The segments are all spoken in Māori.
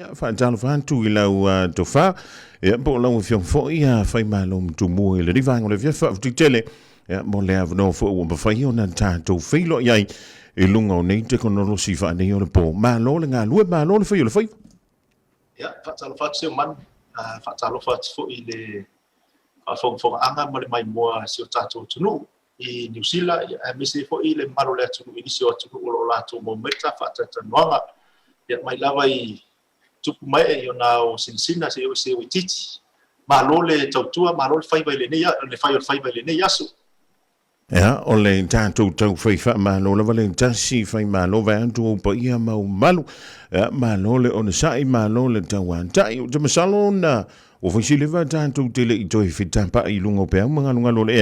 Fa jalo fa tu ila to fa ya bo la mo fiong fo ia fa malo tu mo le di vang le via fa tu tele ya mo le av no fo o ba fa yo na ta to fe lo ia e lunga nei te kono lo si fa nei o le po malo le nga lu malo le fa yo le fa ya fa talo fa se man fa talo fa fo i le fo anga mo le mai mo si o tato tunu i New Zealand ya mi se fo i le malo le tunu i si o tunu o la to mo meta fa ta noanga ya mai lava i tupu mai e ona o sinsina se o titi malo le tautua malo le fai le nei le fai le nei aso ya o le tato tau fai fa malo le vale tasi fai malo va tu po ia mau malu malo le ona sai malo le tawan tai o te masalo na o fai le va tato te le i toi fita pa i lungo pe mga lunga lo le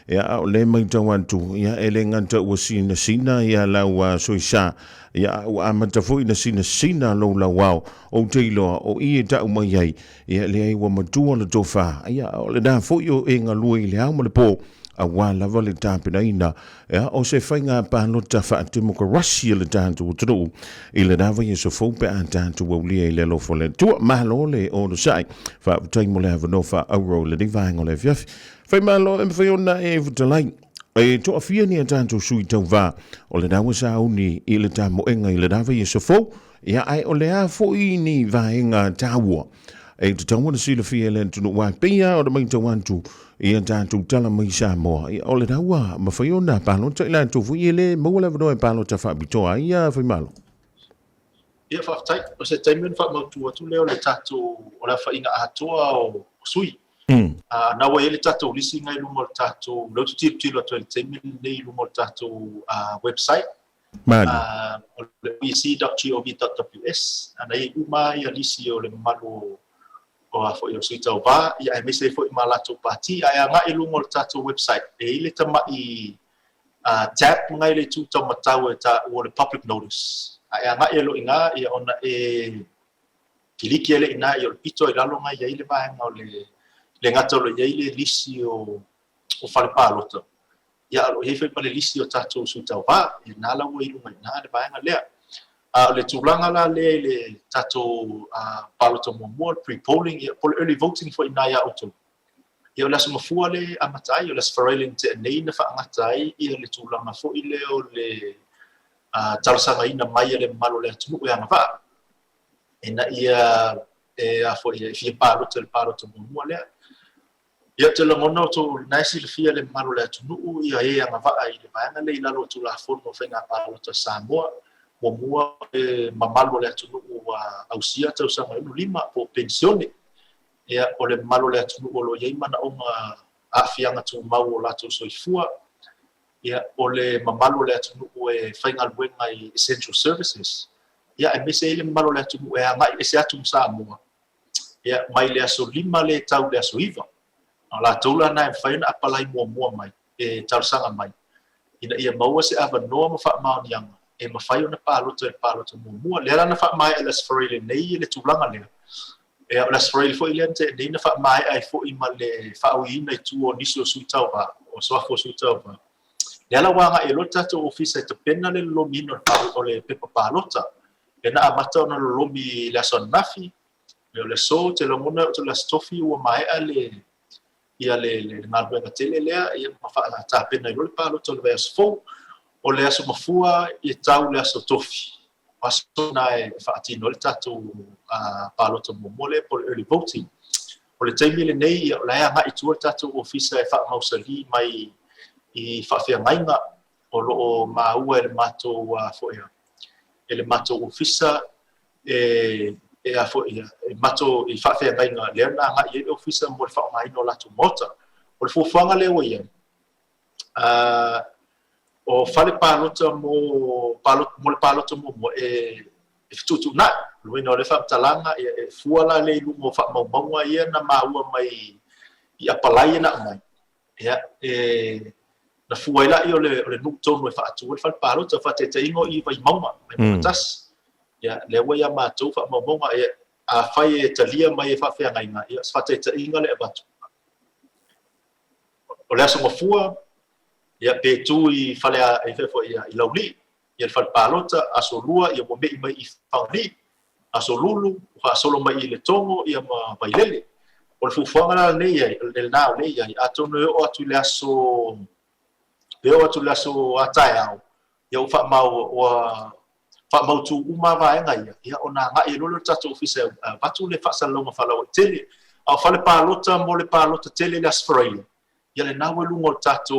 ya o le mai tawan tu ya ele nganta o sina ya la wa soisa ya o amata foi na sina lo la wow o teilo o i ta o mai ai ya le ai wa matua le tofa ya o le da foi o e nga lui le amo le po a wala vale tapina ina ya o se fainga pa no ta fa timo ko Russia le tanto tru i le dava ye so fo pe tanto o le le lo fo le tu malo le o no sai fa taimo le va no fa a ro le divine o le fiaf fa malo e fa ona e vuta lai e to afia ni tanto sui tau va o le dawa sa uni i le tamo enga i le dava ye so fo ya ai o le a fo i ni va enga tawa e te tawana si le fia le tunu wa pia o le mai tawantu ia tātou tala mai sa moa. O le raua, ma whai ona palo, ta ila tō fui ele, maua le wanoe palo ta whaabitoa, ia whai malo. Ia whaftai, o se taimen whaamautua tu leo le tātou, o le whainga ahatoa o sui. Nawa ele tātou lisi ngai lumo le tātou, leo tu tiro ato le taimen nei lumo le tātou website. Mani. O le ec.gov.ws, anai uma ia lisi o le malo o a fo yo suita o ba ia me se fo malato party ia nga i lungo tato website e ile tama i tap ngai le tu tama tau ta o le public notice ia nga i lo inga ia ona e kiliki ele ina i o pito i lalo ngai ile ba nga le ngato lo ile lisi o fale palota ia lo he fe pale lisi o tato suita o ba ia nala wo i lunga ina le ba nga le le tulanga la le tato palota mo pre-polling for early voting for inaya auto. Ia la suma fuale amatai o la sfarailing te nei na fa amatai ia le tulanga fo ile o le talsanga ina mai le malo le tu ia na va. Ina ia a fo ia fi palota mo le. Ia te la mono to naisi le fia le malo le tu ia ia na va ai le va na le la lo tu la fo no fenga palota Samoa. Mua mamalo le atunu wa ausia tau sanga inu lima po pensione ia o le malo le atunu o lo yei mana o ma afianga tu mau o lato soifua ia o le mamalo le atunu e whainga luenga i essential services ia e mese ele mamalo le atunu e ngai e se atu sa mua ia mai le aso lima le tau le aso iwa la taula na e whaina apalai mua mai e tau sanga mai ina ia maua se ava noa ma wha maonianga e mawhai ona palota mua. Lera na wha mai alas whareile nei le tūlanga lea. E alas whareile fo i lea te nei na wha mai ai fo i ma le whaui ina i tū o nisi o suitau ba, o soafo suitau ba. Lera wanga e lo tato ofisa e te pena le lomi ino o le pepa palota. E na amata ona lo lomi le aso nafi, le so te longona o te la stofi ua mai a ia le ngaruenga tele lea, ia mawha ta pena i lo le palota o le veas fo, o le aso mafua i tau le aso tofi. Paso na e whaatino le tatou palota momole po le early voting. O le taimi le nei, o le anga i tua tatou ofisa e wha mausali mai i whaafia ngainga o loo maua e le matou foea. E le matou ofisa e a foea. E matou i whaafia ngainga lea na anga i e ofisa mo le wha maino lato mota. O le fuafuanga leo ia. O fale palota mo le palota mo e tutu na lo ino le fa talanga e fuala le lu mo fa mo ia na maua mai i apalai na mai ya na fuela io le nukto no fa tu fa palota fa te ingo i vai mauma mai tas ya le wa ya ma tu fa mo e a fai e talia mai fa fa ngai ia fa te inga le batu o le aso mo fua ia pe tu i fale i lauli ia fal palota aso lua ia mo mai i fauli aso lulu fa solo mai le tongo ia ma bailele o le fufuanga la nei ai le nao nei ai atono o atu le aso atai au ia o fa mau tu uma vaenga ia ona ngai lolo tatu ofisa patu le fa salonga fa lawa tele au fa le palota mo le palota tele le Australia ia le nawe lungo tatu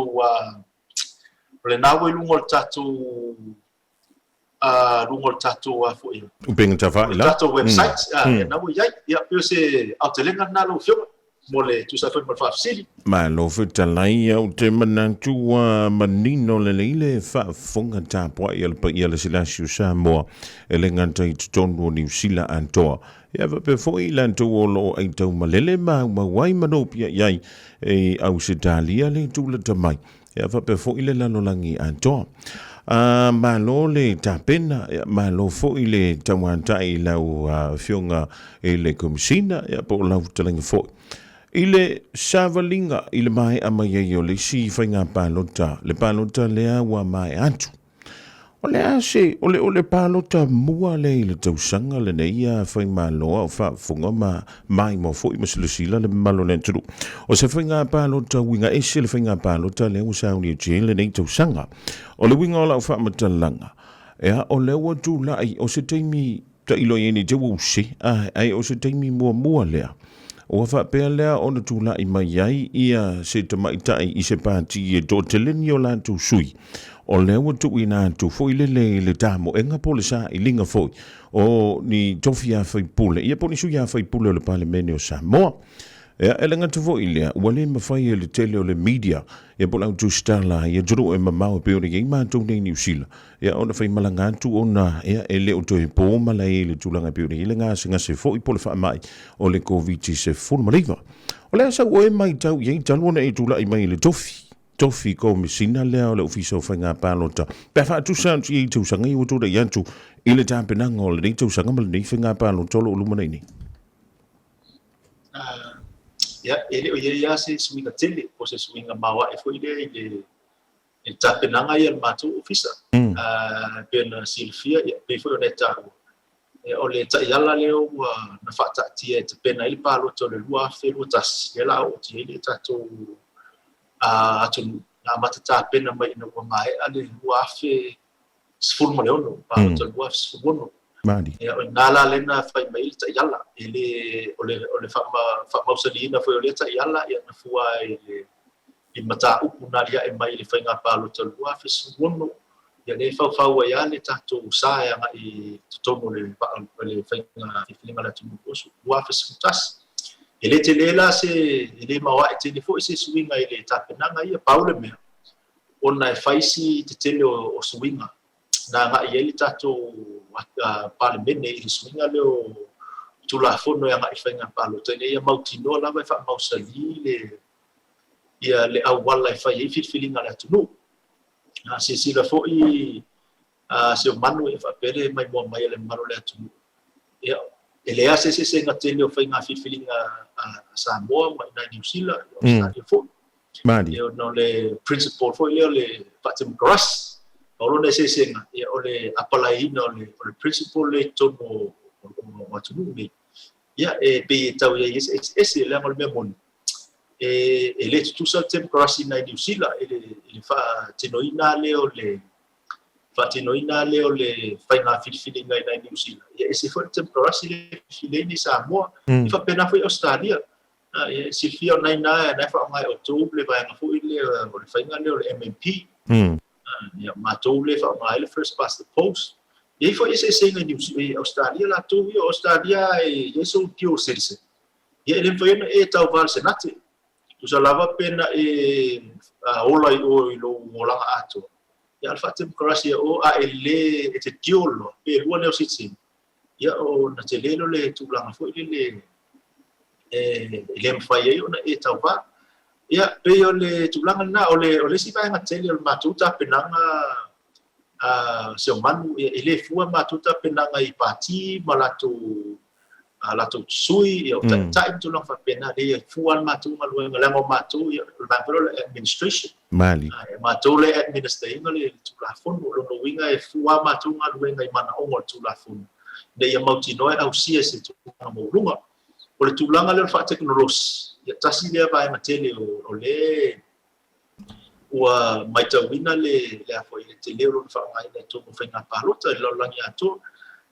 lungo tatu fo ia Upinga tafa ila. tatu website nawe ia pe se au telenga na lo fio mo le tu sa fa mo fa sili Ma lo fitalai au te manantua manino le leile fa funga tapua ia le pa ia le silasiu Samoa e le nganta i tutonu o New Zealand antoa. Ia va pe foi lantu o lo ai tau malele ma wai manopia iai e au se talia le tula tamai. Ia va pe foi le lanolangi antoa. Ma lo le tapena, ma lo foi le tawantai lau fionga e le komisina, ia po lau talangi foi. Ile savalinga ile mai amaye o le si fainga palota le palota lea wa mai atu o le ase o le palota mua le tausanga le neia fai maloa o fa funga mai mo foi masilosila le malo le tru o se fainga palota winga ese le fainga palota le usa uni le nei tausanga o le winga o la fa matalanga ea o le watu lai o se teimi ta ilo yeni te wusi ai o se teimi mua lea o fa pe lea ona tula i mai ai ia se te maitai i se pati e do te leni o lantu sui o lewa tu ina tu foi le tamo enga polisa i linga foi o ni tofia fai pule ia poni suia fai pule o le parlemene o Samoa ia elenga tu foi lea wale mafai e le tele o le media ia pola tu stala ia juru e mamau pe o le ima tu nei New Zealand ia ona fai malanga tu ona ia ele o to e po mala e le tulanga pe o le nga singa se foi pole fa mai o le covid se full maliva o le sa o mai tau ye talo na e tula i mai le tofi ko misina le o le ofiso fa nga palota pe fa tu sa tu tu sanga i o tu da yantu ile tampe na ngol le tu sanga mal ni fa nga palota lo lu mana ni ia ele o ia se swinga tele o se swinga mawa e foi le tapenanga ia matu ofisa pena Silvia ia pe foi oneta o le taiala leo na fata tie te pena il palo to le lua fe lutas ia la o tie le tato atu na matata pena mai no mai ale lua fe sfurma leono palo to lua sfurno Madi. Ya nala lena fai mai ta yala ele ole fa mausalina foi ole ta yala ya na fua ele i mata upuna lia e mai le fai nga palo to lua fe suono ya le fa ya le tato sa ya i tomo le fai nga filinga la tumu osu lua fe sutas ele te lela se ele mawa e te fo se swinga ele tapenanga ia paule me ona e faisi te tele o swinga na nga ia le tato parlemene i swinga leo tula fono ya ngai fainga palo tene ia mautino la vai fa mausali le awala fa i filinga la tunu na se sila fo i se manu e fa pere mai mo mai le manu le tunu ia ele ase se ngatele o fainga filinga Samoa mai na New Zealand o fo Madi no le principal fo le patem grass Olo ne se senga e ole apalai no le principal le tomo o tunu ni ya e pe tau ya ese le ngol memon e le tu sa tem crossing na New Zealand ele fa tinoina le faina filfili na New Zealand ya ese fa tem crossing le filini ni Samoa fa pena foi Australia e se fio na fa mai outubro vai na foi le faina le MMP ya matou le fa mai le first past the post e foi esse senga New Zealand Australia la tu Australia e eso tio citizen e ele foi e tau val senate tu sa lava pena e ola o lo ato ya alfa tem croatia o a ele e te tiolo e lo ne citizen ya o na te lelo le tu langa foi le mfai ona e tau va ia pe ole tulanga na ole si vai ngatele o matuta penanga se o manu ele fua matuta penanga i pati malato lato sui o tai tulanga fa pena le fua matu maluenga lango matu ba pro administration Mali matu le administration le tulafon lo winga e fua matu maluenga i mana ongo tulafon de ia mautino au sia se tūlanga maurunga. O le tūlanga le wha teknolosi, ia tasi lea vai matele o le ua maitauina le afo i le te leo lona whaongaina e tōmu whainga pālota i laulangi ato.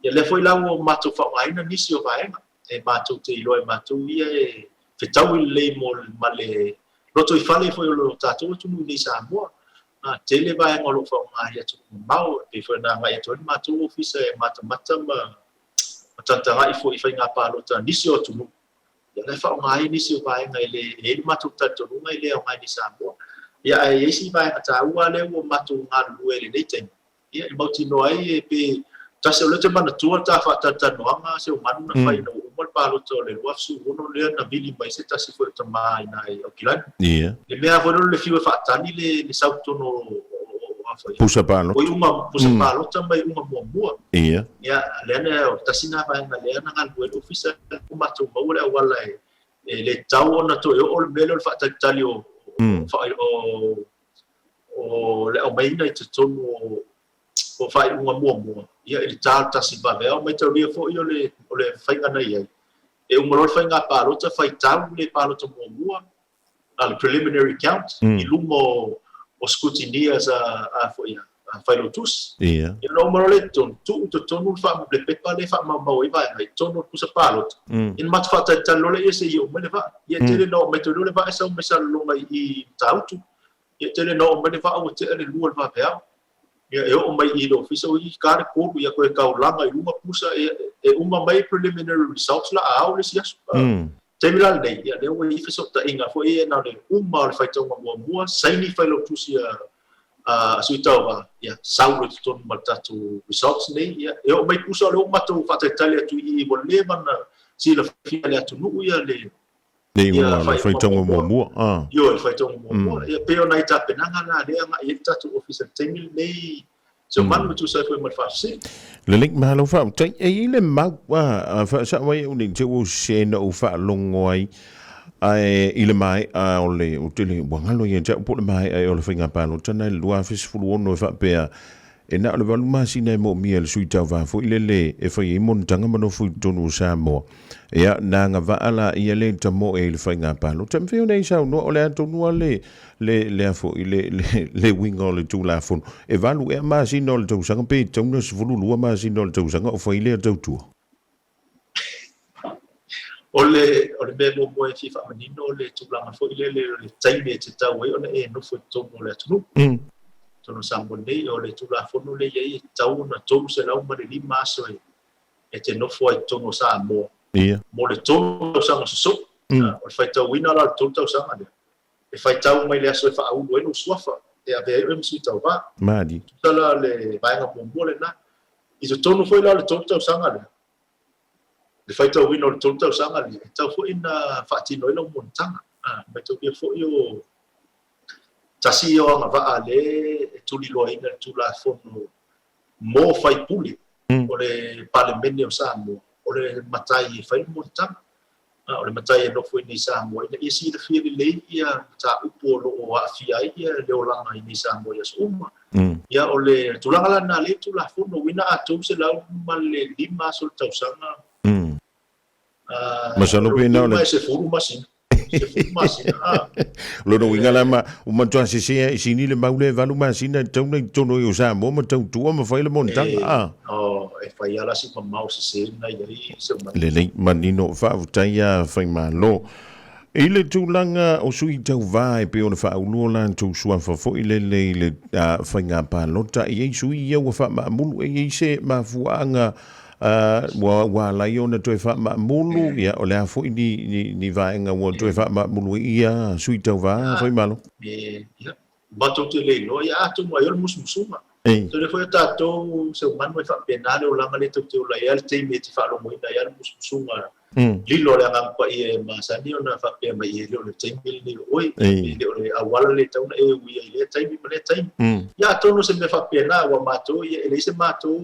Ia le foi lau o mātou whaongaina nisi o vaenga, e mātou te iloa e mātou ia e whetau i le mo ma le roto i whale foi o lo tātou tunu ni Samoa. Te le vaenga o lo whaongaia tūmu mau, e foi nā ngai ato ni mātou ofisa e mata ma tantanga i foi whainga pālota nisi o tunu. Ia le whaongaia nisi o vaenga i le mātou tātou i le o ngai ni Samoa. Ia e isi vaenga tā ua le o mātou ngā lue le nei teng. Ia i mauti noai e pe tase o le te mana tua tā whatatanoanga se o manu na whai no umal pālota o le luafsu uno lea na mili mai se tasi foi ta mai na i Okilani. Le mea whanono le whiwa whaatani le sautono pusa pālota. O i uma pusa pālota mai uma mua. Ia. Ia leana o tasina vaenga leana ngā lue le ofisa o mātou maua le awala e le tau ona to e o le mele o le whaatatali o le au maina i te tonu o whai unga mua. Ia i tāl tasi bavea o mai tau ria fo i o le whainga nei ai. E umaroi whainga pālota whai tau le pālota mua. Le preliminary count. I lumo o scrutinia a fo ia. Whailotus. Ia. Ia no umaroi le tonu. Tu tonu le pepa le wha mau i vai ngai. Tonu pusa pālota. In matu whata talo le ia se i o mele wha. Ia tere no mai tau le wha e sau me sa longa i tautu. Ia tere no mele wha o te ele lua le wha pēao. Ia e o mai i lo ofisa o i kare koru ia koe kaulanga i lunga pusa e uma mai preliminary results la au le siasu. Temila nei, ia leo i fiso ta inga fo e na le uma le whaitonga mua saini whailotusi a suitau wa ia sauru te tonu matatu results nei ia e o mai pusa le o matu whataitali atu i mo le mana si la fia le atu nuu ia le ia whaitonga mua. Ia le whaitonga mua. Ia peo nai ta penanga na lea nga i tatu ofisa temil nei so manu tu sa foi mal fasi. Le link mahalo fa tai e le mau fa sa mai o ni te o se no fa longoi ai ile mai o le o te le wangalo ia te po le mai ai o le finga palo tana lua fis fulu no fa pe e na le valu masi nei mo mi el sui tau va fo ile le e fa i mon tanga mano fu tonu sa mo ia na nga va ala ia le tamo e le finga palo tem fe nei sa no le tonu le fo le wingo le tu la fon e valu e masi no le tau sanga pe tonu se fulu lua masi no le tau sanga o fa ile tau tu Ole bebo mo e fifa manino le tulanga fo ile le taime te tau e ona e no fo tonu le tunu. Tono sambo nei o le tula fono le ia tau na tonu se lau ma le lima aso e te nofo ai tono sa mo. Mo le tono sa so. O le whaitau wina la tono tau sa ngane. E whaitau mai le aso e wha au no eno suafa. E ave e msi tau va. Madi. Tala le vaenga mo le na. I te tono foi la le tono tau sa ngane. Le whaitau wina o le tono tau sa ngane. E tau foi na whaatino ilo montanga. Mai tau bia foi o tasi o nga va ale tuli loina tula fono mo fai puli o le parlamento Samoa o le matai fai montanga o le matai no foi ni Samoa e isi de fili le ia ta upolo o afia ia le olanga ni Samoa ia suma ia o le tulanga na le tula fono wina atu se la mal lima sol tausanga masalo pe na le se furu masin lo no winga la ma o ma twa se se ni le maule valu ma sina tonu tono yo sa mo ma tau tua ma fai le montanga e fai ala si ma se na ia se ma le manino fa utaya fai ma lo ile tulanga o sui tau vai pe ona fa ulo la tu sua fa fo ile le fai nga pa lota i sui ia wa fa ma mulu e se ma fuanga wa la yo na toi fa ma mulu ya o le fo ni va nga wo toi fa ma mulu ia sui tau va foi malo ya ba to te le no ya tu mo yo musuma to le foi ta to se man mo fa penale o la ngale to te o la ya te me te fa lo mo ina ya musuma lilo le nga pa e ma sa ni ona fa pe ma ye le te mil ni oi le awala le tau na e wi le te mi le te ya to no se me fa pena wa ma to ye le se ma to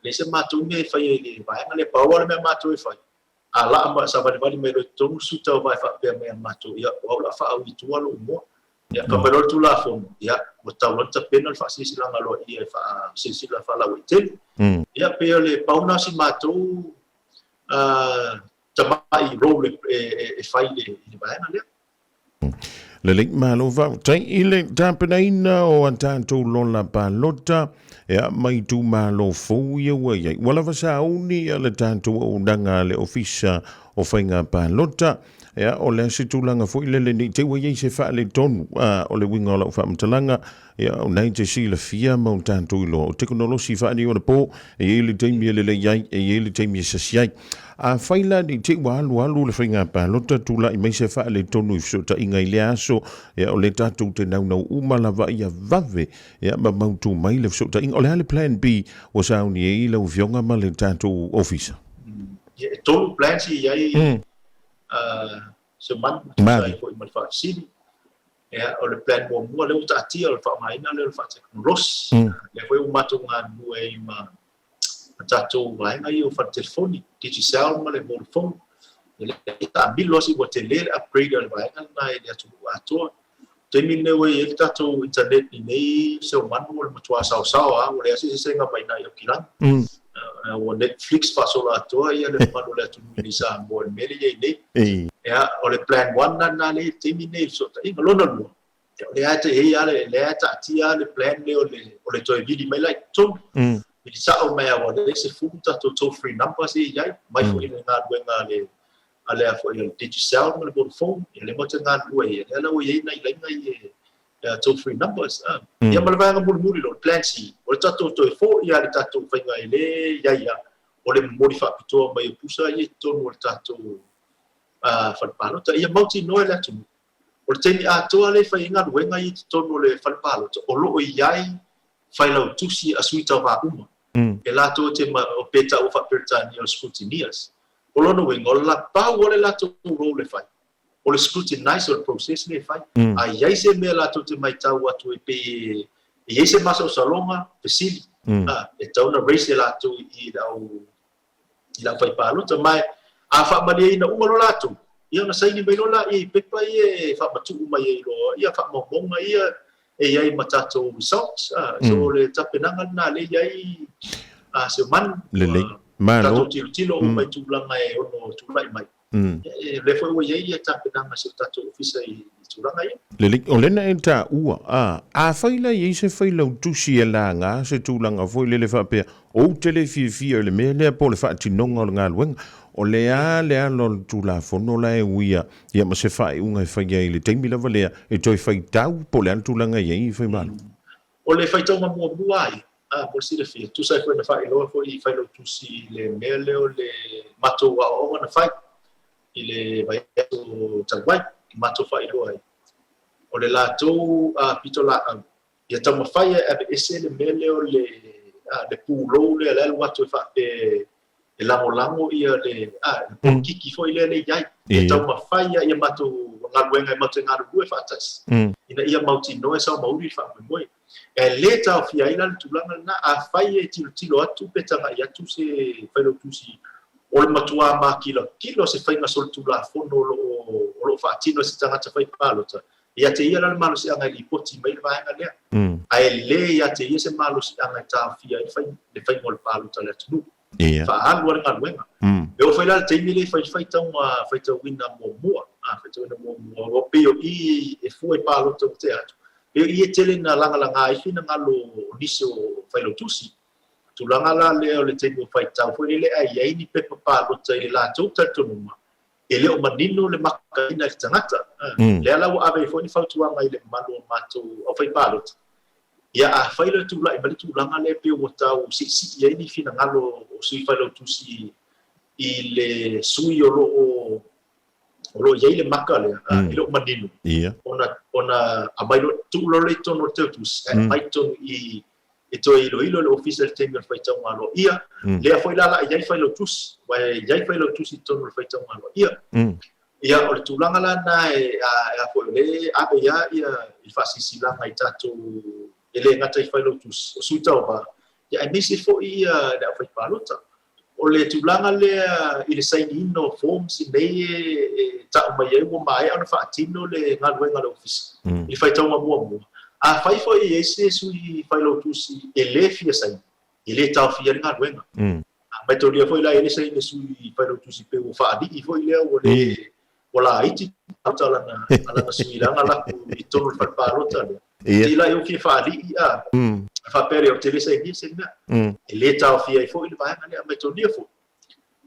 le se matu me fai le vai le power me matu e fai ala ma sa vale me lo tonu su tau vai fa pe me matu ia o la fa au tu alo mo ya kamalor tu la fon ya botawon ta penal fa sila ngalo ia fa sila fa la witel ya pele pauna si mato tamai role e faile ni baina le le link malo va tai ile tapenaina o antanto lona palota ya mai tu malo fo ye we wala va sa uni le tanto o danga le ofisa o fainga palota ya o le situlanga fo ile ni te we se fa le tonu o le winga o fa mtalanga ya o nei te si le fia mo tanto lo teknologi fa ni o po e ile te mi le yai e ile te mi se siai a faila ni te walu le fainga palota tula i mai se fa le tonu so ta inga ile aso ya o le tatu te nau uma lava ia vave ya ma mautu mai le so ta inga o le plan B o sa uni e le vionga ma le tatu officer ya tolu plan si yai seman sai foi mal fa sili ya o le plan mo le uta tia o fa mai na le fa ros le foi uma tunga nuei ma tato vai ngai o fa telefoni digital ma le phone le ta billo si o tele upgrade le vai na ile atu ato temine we ele tato internet ni nei se o manu le matua sao o le asi se nga mai na yo kilan o Netflix paso la to ia le manu le tu ni sa mo le mele ye nei ya o le plan one na le temine so ta inga lona lo le ata e ya le ata tia le plan le o le to vidi mai like to ni sa o mai o le se futa to free number se ya mai fo ina nga wenga le ale fo il digital mo le phone le mo tanga lue le lo ye na ile ngai toll free numbers ya mo le va ngul lo plan si o tato to fo ya le tato fa ngai le ya o le modify to mai pusa ye to mo tato fa palo ta ya mo ti no le tu o teni a to le fa inga wenga ye to no le fa palo o lo yai fa lo tu si a suita va uma e la to te ma o peta o fa perta ni o scrutinias o lono wenga o la pa o le la to ro le fai o le scrutinize o le process le fai a iai se me la to te mai tau atu e pe iai se masa o salonga pesili e tau na raise la to i la fai pa lo te mai a fa mali ina uma lo la to ia na sai ni mai lo la i pepa i fa matu uma i lo ia fa monga ia e iai matato results so le tapenanga na le iai se man le malo tilo mai tu langa e ono tu lai mai le foi o ye tapenanga se tato ofisa i tu langa ia le o lena enta ua a faila ye se faila tu si la nga se tu langa foi le fa pe o tele fi le me le po le fa tinonga nga lwen o le a lo tu la fono la e uia ia ma se fai unga fa ye le temi la valea e toi fai tau po le tu langa ye fai malo o le fai tau mo buai mo si le fi tu sai foi na fai lo foi fai lo tu si le mele o le mato wa o na fai ile vai to tawai mato fai lo ai o le lato pitola ia tama fai e ese le mele o le pulo le la wato fa e lango ia le kiki foi le iai ia tama fai ia mato ngaluenga mato ngalu fatas ina ia mauti no esa mauri fa moi e leta of ia ila tulanga na a fai e tilo atu petanga ia tu se fai lo tu si o le matua ma kilo se fai na sol tula fono lo fa tino se tanga ta fai palo ta ia te ia la malo se anga li poti mai va anga le ai le ia te ia se malo se anga ta fia i fai le fai mol palo ta le tu fa alu nga wenga e o fai la te mi le fai tau wina mo fai tau wina mo o peo i e fu e palo ta te atu e ia tele na langa ai fina ngalo niso fai lo tusi tulanga la le o le te mo fai tau foi le ai ai ni pepa palo ta i la tu ta tunuma ele o manino le makaina le tangata le ala o ave foi ni fautua mai le malo mato o fai palo ia a fai le tu la i mali tu langa le pe o tau si ia ni fina ngalo o sui fai lo tusi i le sui o lo ia le maka le ele o manino ona abai lo tu lo le tono tetus mai ton i to ilo le official tenga fai tau malo ia le foi la ia fai lo tus vai ia fai lo tus to no fai tau malo ia o tu langa la na a foi le a ia il fa si la mai tato ele ngata fai lo tus o suita ba ia ai misi foi ia da fai palota o o le tulanga le i le sign in no forms i nei ta mai e mo mai ana fa tino le ngaluenga le office i fai tau mua a fai foi e se sui fai lo tusi e le fia sai i le tau fia ngaluenga mai to dia foi la ele sai le sui fai lo tusi pe o fa di i foi le o le wala iti ata la sui la ngala i tonu fa parota le i la eu fi fa di a fa pere o tele sai se na e le tau fia i foi le vai ngale mai to dia foi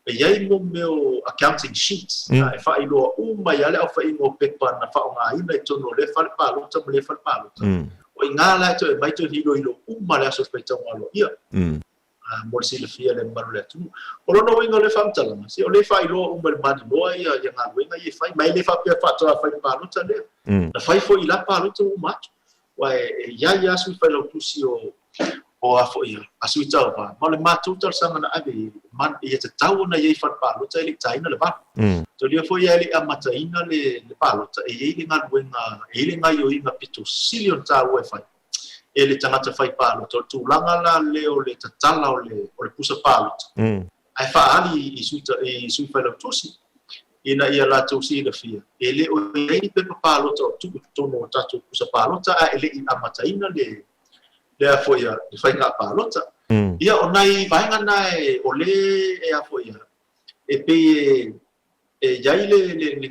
e ia mo meu accounting sheets e fa ilo mai ale au fa ingo pepa na fa nga ina i tonu le fa parota le fa parota o ngala to mai to hilo uma le so pe tau alo ia mo se le fia le maru le tu o lo no ingo le fa tala se o le fa ilo uma le mani no ia ia nga wenga ia fa mai le fa pe fa to fa parota le na fa foi la parota uma wa ia su fa lo tu si o a fo ia asu tau ba ma le matu tau sanga na ave man ia te tau na ia fa parota le taina le ba to dia foi ia le amata ina le parota e ia nga wenga e le nga yo ina pitu silion tau e fa ele tangata fai palo tu langa la leo le tatala o le pusa palo ai fa ali i sui fa lo tusi ina ia la tusi le fia ele o ei pe palo tu no tatu pusa palo ta ele i amata ina le afoia le fai nga palo ta ia onai vai nga nai o le e afoia e pe e jai le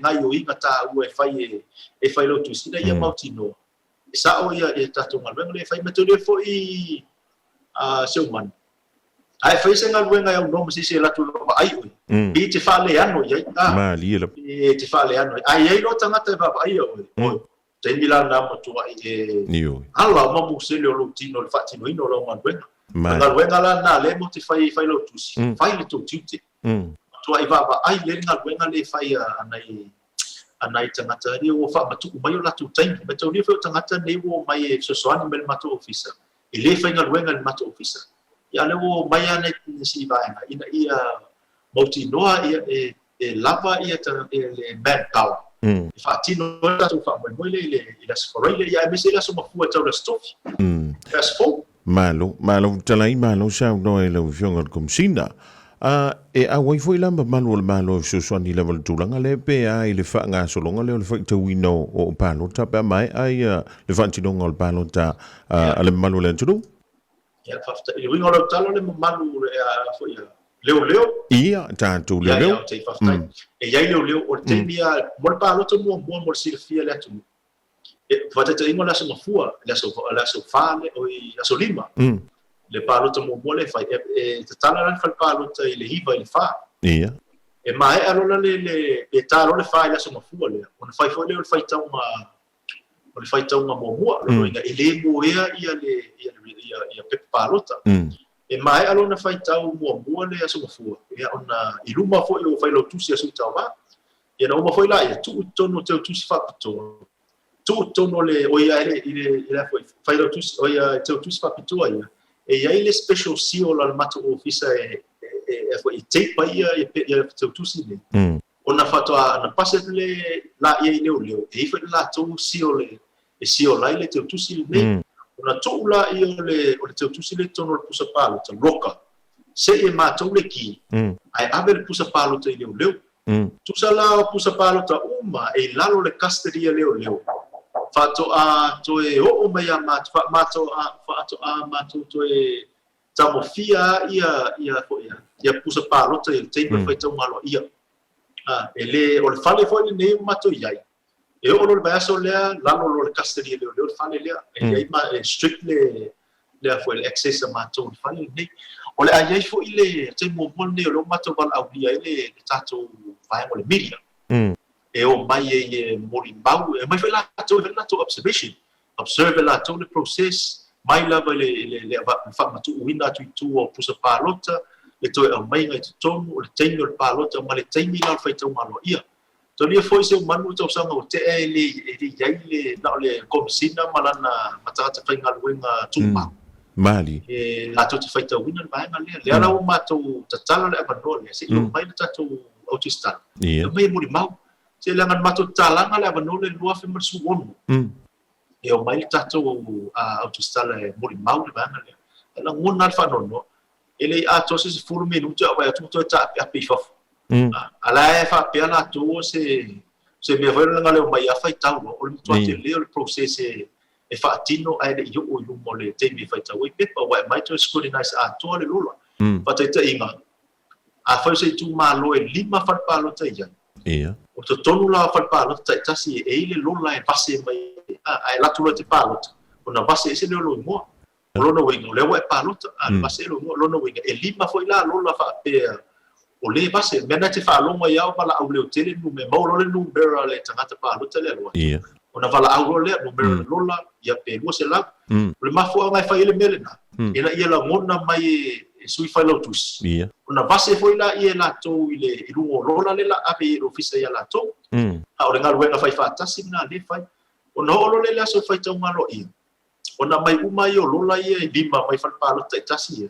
ngai o inga ta u e fai lo tusi ia mautino sa o ia e tatu ngal le fai meto le foi seuman ai fai se ngal wenga eu no se la tu ba ai o e te fa le ano ia ma li le e te fa le ano ai ai lo tangata ba ai o te mila na mo tu ai niu ala ma mu se le lo tino le fatino ino lo ngal wenga la na le mo te fai lo tu fai le tu tite tu ai ba ai le ngal wenga le fai anai tangata ni o fa matu mai o latu tai me tau ni fa tangata ni o mai e sosoani mel matu officer e le fa ngal wenga matu officer ya le o mai ana si vai ina ia moti noa ia e lava ia le manpower e fa tino tatu fa mai le ila sforile ia me se la so mafua tau la stof fast forward malo talai malo sa no e lo fionga komsina e a wai foi lamba malo so so ni level tulanga le pe ai le fa nga so longa le fa te wino o palo ta pa mai ai le fa ti longa o palo ta ale malo le tu ya fa e winga lo talo le malo e foi leo ia ta tu leo e ia leo o te mia mo palo to mo silfia le tu e fa te ingo la so mafua la so fale o la so lima le palo to mo le fai e te tala ran fal palo te le hiva le fa ia e mai alo le e talo le fai la so mafua le on fai foi le fai tau ma mo lo inga ele mo ia pe palo ta e mai alo na fai tau mo le so mafua ia ona iluma foi o fai lo tusi asu tau ba ia no mo foi la ia tu tono te tusi fa tu tono le o ia ele foi fai lo tusi o ia te tusi fa pito ia e ia le special seal la matu officer e foi take pa ia te tusi le ona fato na pase le la ia leo e foi la tu seal e seal la le te tusi le ona tu la ia le o te tusi le tono pusa palo te roka se e matu le ki ai ave le pusa palo te leo tu sala pusa palo ta uma e lalo le custody leo fato a to e o mai mato to e tamo fia ia pusa palo te fai tau malo ia ele o le fale foi nei mato iai e o le baso le lalo le custody le fale le e ma strictly le foi le access mato le fale nei o le ai foi le te mo ne lo mato val au ia le tato vai o le media e o mai e morimbau e mai la to observe la to the process mai la le fa matu winda tu o pusa palota le to e mai ngai to o le tenho le palota ma le tenho la fa to malo ia to le foi se manu to sanga o te ele ia le na le komsina malana matata fa ngal wenga tumba mali e la to te fa to winda ba ngal le ala o mato tatala le abandone se yo mai ta to autista mai morimbau se langan matu talanga le vanole lua fe mersuon e o mai tato autista le morimau le banga le la ngona fa no ele ato se fulu minuto vai tu to ta api fof Mm. ala fa pela tu se me vai na le mai fa tau o tu te le o process e fa tino ai le yo o mo le te me fa tau pe pa wa mai to scrutinize ato le lula pa te inga a fa se tu malo e lima fa pa lo te ya Ia. o to tonu la fa pa lo te tasi e le lula e passe mai ai la tu lo te pa lo ona passe se le lo mo lona winga le wa pa lo passe lo lona winga e lima foi la lula fa pe o le passe mena te fa longa ia pala au le tele no me mo le numero le tangata pa lo tele lo Ia. ona vala au le numero lola ia pe mo se la le mafo mai fa ile melena ina ia la ngona mai sui fa lo tus Ia. ona passe foi la ia la to ile ilungo lola le la ape ofisa ia la to a o nga luenga fai fa tasi na le fai ona o le la so fai tau ngalo ia ona mai uma yo lola ia lima mai fa pa lo tasi ia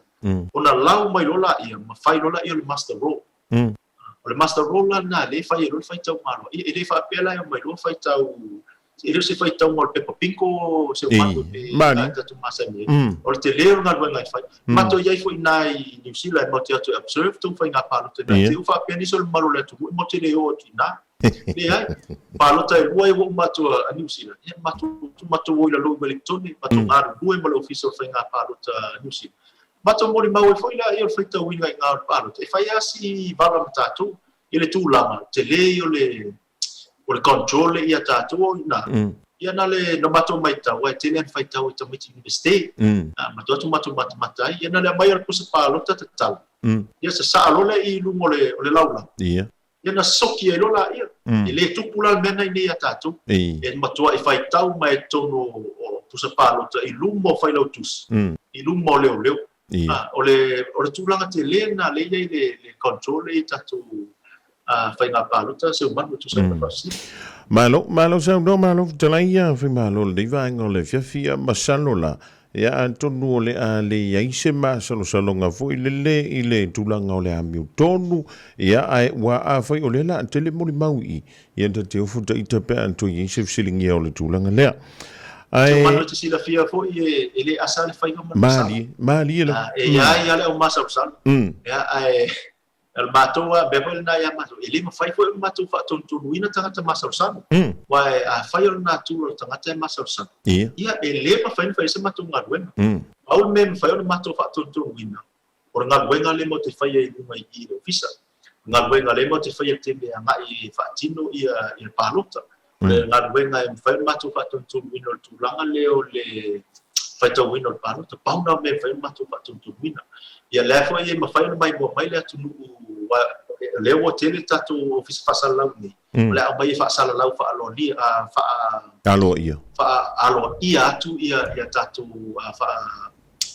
ona lau mai lola ia ma fai lola ia le master role o le master role na le fai lo fai tau ngalo ia le fa pela ia mai lo fai tau ele se fai tau ngol pepa pinko se mato pe tatu masa ni o te leo na luenga fai mato ia foi nai New Zealand mo te atu observe tu fai nga palo te na te fa pe ni so malo le tu mo te leo tina le ai palo te lua e wo mato a New Zealand ia mato wo la lo Wellington mato nga lua mo le official fai nga palo te New Zealand mato mo le mau foi la ia fai tau winga nga palo te fai asi bala mtatu ele tu lama te leo o le control ia tātou na ia na le no mato mai tau e tele fai tau te miti university mato atu mata ia na le mai al kusa palo ta tau ia sa lo le i lu mo le laula ia na soki e lola ia le tupula mena ni ia tātou e mato e fai tau mai tono o kusa palo ta i lu mo fai lo tus i lu mo le o le tulanga te le na le le control e tātou fai nga palo ta se umanu tu sa pasi malo sa no malo tlaia fi malo le vai ngole fia masalo la ya antonu le ale ya ise masalo salonga foi le ile tulanga ole ami tonu ya ai wa a foi ole la tele mo mau i ya te ofu te ita pe anto yi se silingi ole tulanga le ai umanu tu sila fia foi ele asale fai nga mali ya le o masalo sal ya ai el matoa bebel na ya mato ele ma fai foi mato fa tontu ina tanga masal san wa a fai el natura tanga masal san ia ele ma fai se mato ngadwen au mem fai el mato fa tontu ina por ngadwen ale mo te fai e mai i ofisa ngadwen ale mo te fai te be nga i fa tino ia palota ngadwen ai fai mato fa tontu ina tu langa leo le fai to ina palota pau na me fai mato fa tontu ina ia le foi e ma fai mai mo mai le tu le o tele tatu office fasalau ni le mai fasalau fa aloni fa alo ia tu ia tatu fa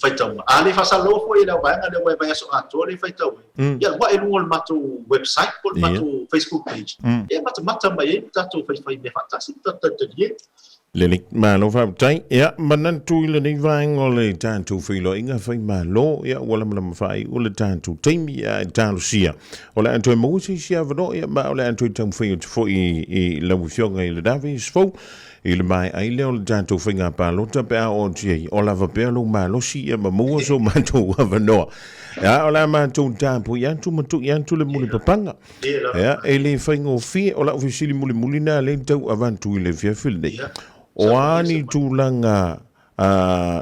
fai tau ale fasalau foi le vai so ato le fai tau ia wa e ngol mato website por mato Facebook page e mata mai tatu fai me fantastic tatu dia Lelik malo fa tai ya manan tu le ni vai ngole tantu filo inga fai malo ya wala mala fai ule tantu timi ya talusia ola anto mo si sia vado ya ma ola anto tam fai fo i la fionga i le davis fo il mai ai le ola tantu finga palo ta pe o ti ola va pe lo malo si ya mo so manto va no ya ola manto tampu ya tu le muli papanga ya ele fai ngo fi ola ofisili muli na le tau avantu le fia fil dei Oani tulanga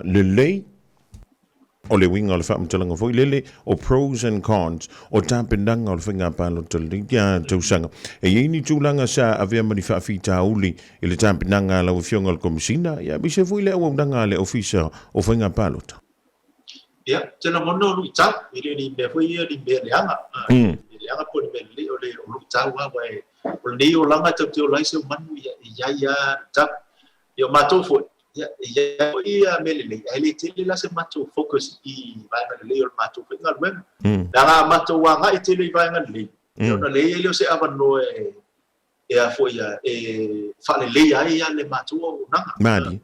lele o le winga o le whaamtalanga foi lele o pros and cons o tāpenanga o le whinga palo tali kia tausanga e ini tulanga sa avea mani whaafita uli i le tāpenanga la o fionga o le komisina ia bise foi le awandanga le ofisa o whinga palo ta ia tena mono lu ita ili ni me foi ia ni me leanga leanga po ni me le o lu ita wa o le o langa te o laise o manu ia ta yo mato fo ia melele ele tele la se mato focus i vai na le o mato fo ngal wen da mato wa nga tele vai ngal le yo na le ele se avano e a fo ia fa le ia le mato na mali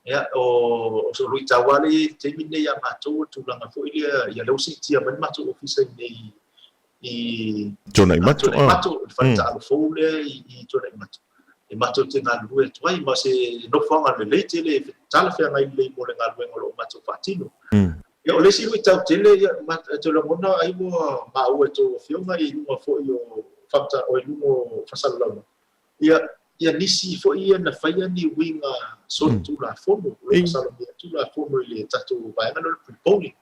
ya o so luita wale temine ya mato tu langa fo ia le si tia man mato officer nei i tona mato fa ta fo le i tona mato e mato te ngā lue tuai, ma se no whanga le tele, tala whea ngai le mo le ngā lue ngolo mato whatino. ia o le si lui tau tele ia te la mona ai mo ma o to fionga i mo fo io fata o lumo fasala ia nisi fo ia na faia ni winga so tu la fono lo fasala tu la fono ile tatu ba ngalo prepoli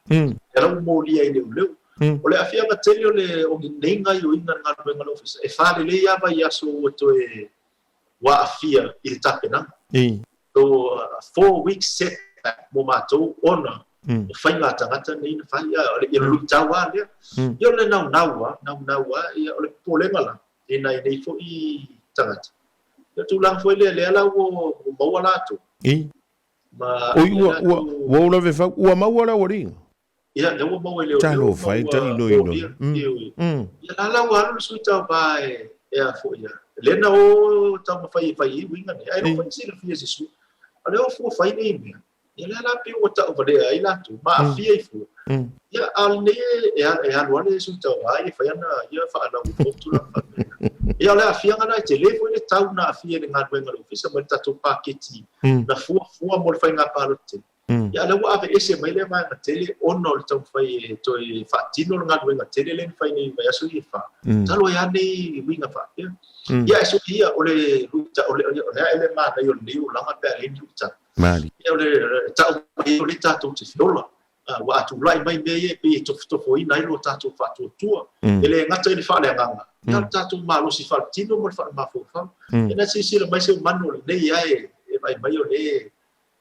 era mo lia ile leu o le afia nga tele o le o nenga yo inga ngalo office e fa le ia ba ia so to e wa afia il tapena so 4 weeks set mo matou ona fai nga tangata nei na fai ia lu tawa le ia le nawa ia le polenga la ina nei fo i tangata ia tu lang foi le la o mo la tu ma o la ve fa o ma wala wori ia le o mo le talo fai tani no ia la wa lu suita ba e fo ia le na o ta fai winga nei ai no fai sila fia su ale o fo fai nei ia la pe o ta over there ai la tu ma afia i fu ia al ne e al wale su ta ai fa yana ia fa ala o tu la ia la afia ngana telefone le tau na afia le ngad wenga lo fisa mo ta tu paketi na fu mo fa nga palote ia la wa ave ese mai le ma tele ono le tau fai to i fa tino ngad wenga tele le fai ni va su i fa talo ya ni winga fa ia su ia ole luta ole ele ma na yo ni la ma pe le luta mali ia le tau i le tatu te fiola wa atu lai mai me pe to foi nai lo tatu fa tu ele ngata ni fa le nganga ia tatu ma lo si fa tino mo fa ma fo fa ina si le mai se mano le ia e mai o le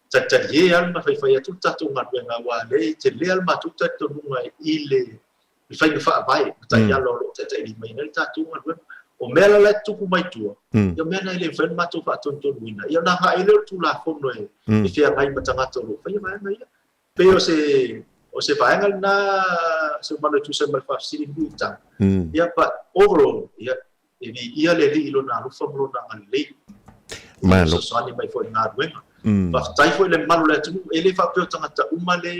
tata ye al ma fa ia tu tatu ngat nga wa le te le al ma tu tatu nunga ile fa fa vai ta ia lo tata ni mai na tatu ngat o mela le tuku mai tua ia mena ile fen ma tu fa ton wina ia na ha ile tu la fono e fia mai matanga to lo fa ia mai ia pe o se vaenga na se mano tu se mal fa siri buta ia pa overall ia le li lo na lu fa lo na le malo so ani mai fo na wenga pa tai fo le malo le tu ele fa pe tanga ta uma le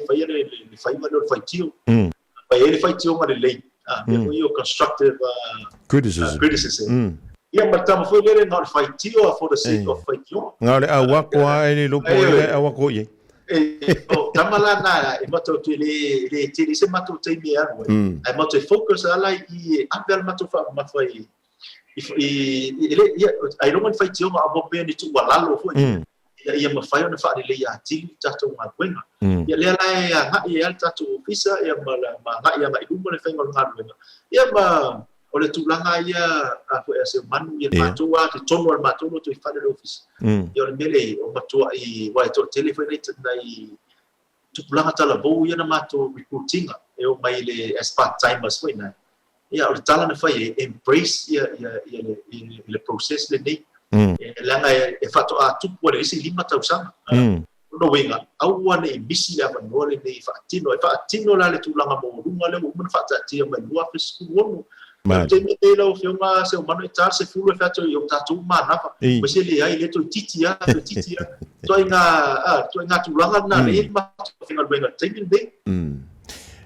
fa ia le fa ia lo fa tio pa ele fa tio ma le io constructive criticism ia matama fo le na fa tio for the sake of fa tio ngale awa kwa ele lo po ele awa ko ye tamala na e mato tu le tiri se mato te mi anu e mato focus ala I abel mato fa ma foi ele ai não me faz tio ma abo pe ni tu walalo fo ia ma fai ona fa le ia tili tato ma wenga ia le ala nga ia tato ofisa ia ma nga ia mai dumo le fai ngol ngalo ia ma ole tu langa ia a foi ase manu ia mato a te tono al mato no tu fa le office ia le mele o mato I wa to telefone nai tu langa tala bo ia na mato recruiting e o mai le as part timers foi na ia o tala na fai embrace ia le process le nei langa e fato a tu pole isi lima tau sama no wenga au wana e misi le avano le nei fatino la le tu langa mo lunga le mo fa tia mai lua fisku wono te me te lo filma se o mano tar se fulo fato yo tatu mana fa mas ele ai le to titia to inga tu langa na le ma fingal wenga te me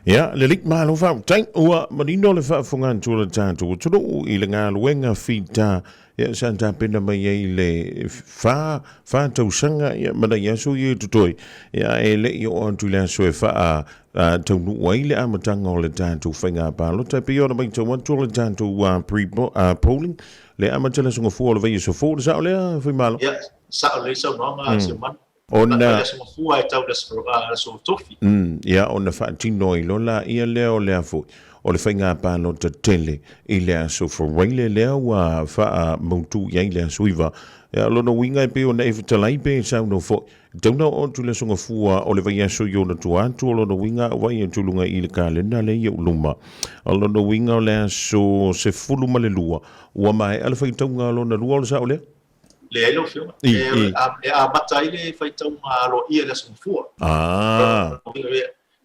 ja, le lik malo fa tang ua marino le fa fungan tu le tatu tu I le nga luenga fita ya santa pena mai le fa tau sanga ya mana ya so ye tutoi ya ele yo on tu le so fa tau nu wai le amatanga o le tatu whainga palo ta pio na mai tau tu le tatu polling le amatanga so ngofo le vai so fo sa le foi malo ya sa le so no ma se man ona so fu ai tau so tofi ya ona fa tino I lola ia leo le fo o le whainga pāno te tele I lea so for waile lea wa wha mautu iai lea suiva. Ia lono winga I pe o na e whatalai pe sau no fo. Tauna o tu le songa fua o le vai aso i o na tuatu o lono winga wai e tulunga I le kalenda le I uluma. O lono winga o lea so se fulu ma le lua. Ua mai ala whai taunga lono lua o le sao lea? le elo filma a matai le fai tau ma lo ia le songa fua.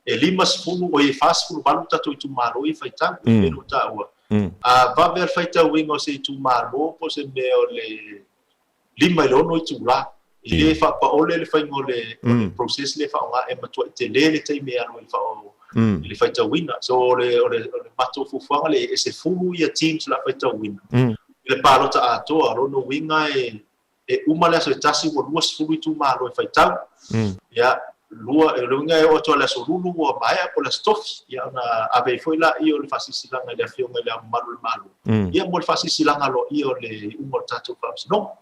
E limas fulu o e fast fulu balu tato I tu malo I fai tau e no ta ua a va ver fai tau wingo se tu malo po se me o le lima lo no I tu la e fa pa ole le fai ngole process le fa nga e matua te le te me alo I fa o le fai tau wina so le mato fu fa le se fulu ia teams la fai tau wina le palo ta ato alo no winga e uma le so tasi wo luas fulu I tu malo e fai tau ya lua e lunga o to la solulu o mai po la stof ia na ave foi la io le fasisilanga le afio le malu ia mo le fasisilanga lo io le umo tatu faps no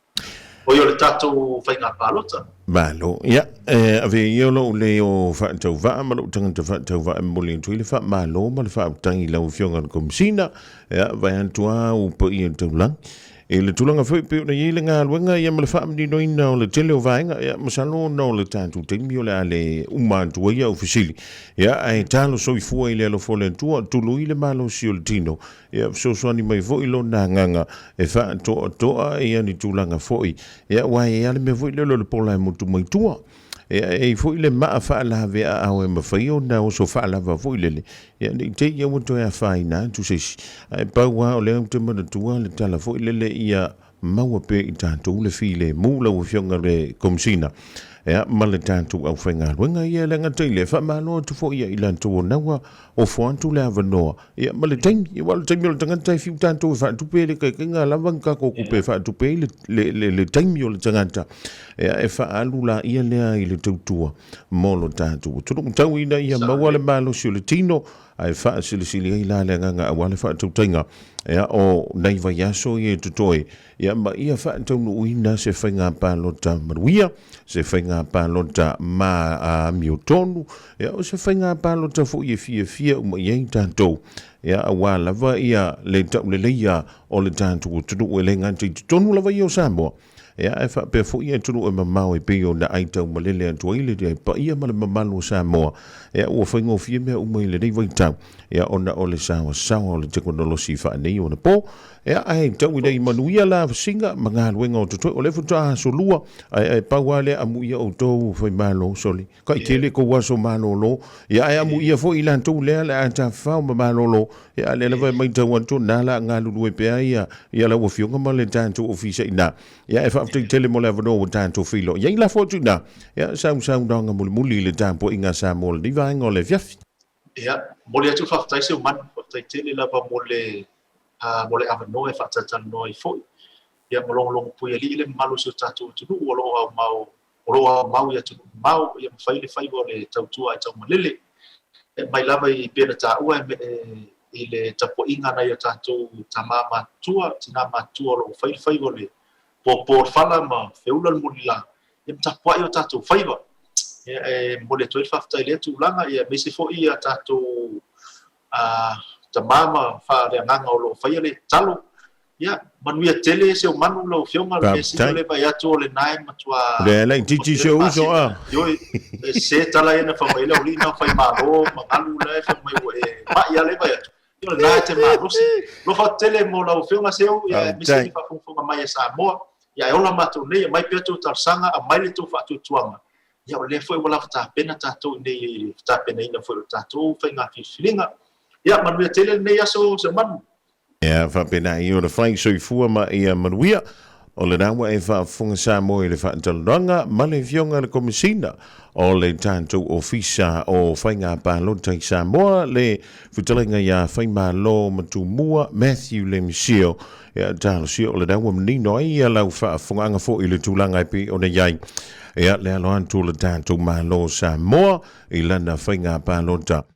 o io le tatu fai nga palota malo ia ave io lo le o fa tau va ma lo tanga fa tau va mo le tu le fa malo ma le fa tangi la fio ngal komsina ia vai antua o po ia tau lang e le tulanga foi pe na yele nga luenga ia ma le fa mdi no ina o le tele o vaenga ia masalo no le tatu temi o le ale uma tu ia ofisili ia ai talo so i fu ile lo fole tu tulu ile malo si o tino ia so so ni mai foi lo na nganga e fa to ia ni tulanga foi ia wa ia le me foi le lo pola mutu mai tua e foi le ma fa la ve a o me foi o na o so fa la va foi le ia ni te ia mo to ia faina tu se ai pa wa o le te mo tua le tala foi le ia mau pe i tātou le file mula o fionga le komsina ia ma le tātou au whainga luenga ia le ngatai le whamalo tu fo ia ilan tō nawa o fōantu le avanoa ia ma le taimi ia wala taimi o le tangatai fiu tātou e whaatu pe le kai ngā lawang ka kōku pe whaatu pe le taimi o le tangata ia e whaalu la ia lea i le tautua mo lo tātou tūrung tau ina ia maua le malo si o le tino ai wha sili ai la le nganga awale whaatu tainga ia o nei vai aso i e tutoi ia ma ia whaatu uina se whainga pālota maruia se whainga pālota ma miotonu ia o se whainga pālota fo i e fia uma iei tātou ia awa lava ia le tau le leia o le tātou tunu e le ngati tonu lava i o Samoa ia e wha pe fo i e tunu e mamau e peo na aitau malele antua ile te pa ia ma le mamalu o Samoa ia ua whaingo fia mea uma i le nei vai tau ia ona o le sawa o le teknolosi wha nei o na po ia ai tau i nei manuia la singa ma ngā luenga o tutoi o le futa so lua ai paua le amu ia o tau whai malo soli ka i tele ko waso malo lo ia ai amu ia fo i lantou lea le ata whao ma malo lo ia le lewa mai tau anto nala ngā lulu e pea ia la ua fionga ma le tanto ofisa ina ia e whaaftai tele mo le avano o tanto filo ia i la fotu ina ia sau danga muli le tampo inga sa mo le divaenga o le fiafi ia mo le atu whaaftai se uman whaaftai tele lava mo le avano e whaatatan no i foi ia mo longo pui ali le malu se tatu tunu o lo mau ia tunu mau ia mawhai le whai o le tautua e tau malele e mai lava i pena ta ua i le tapo inga na ia tatu tamama tua tina matua lo whai o le po fala ma feula le mulila ia mtapua i o tatu whai wa mo le toi whaftai le tu langa ia mese fo ia tatu tamama fa le nganga o lo whai le talo ia manuia tele se o manu lo fionga le sino le vai atu le nai matua le lai titi se uso yo se tala ina fa mai le lina fa malo mangalu le fa mai ma ia le vai atu yo le nai te ma lo fa tele mo lo fionga se o ia misi fa funga mai sa mo ia e ola matu nei mai petu tar sanga a mai le tu fa tu tuanga ia o le foi wala fa pena tatu nei ta pena ina foi tatu fa nga filinga ia manuia tele nei aso se manu ia whapena i o le whai soifua ma ia manuia o le nawa e whaafunga sa mo i le whaataloranga ma le fionga le komisina o le tātou ofisa o whainga pālota i Samoa le whutalenga ia whaima lo matumua Matthew Lemsio ia tālo sio o le nawa manino ai ia lau whaafunga anga fo i le tūlanga ipi o ne iai ia le aloan tū le tātou malo Samoa i lana whainga pālota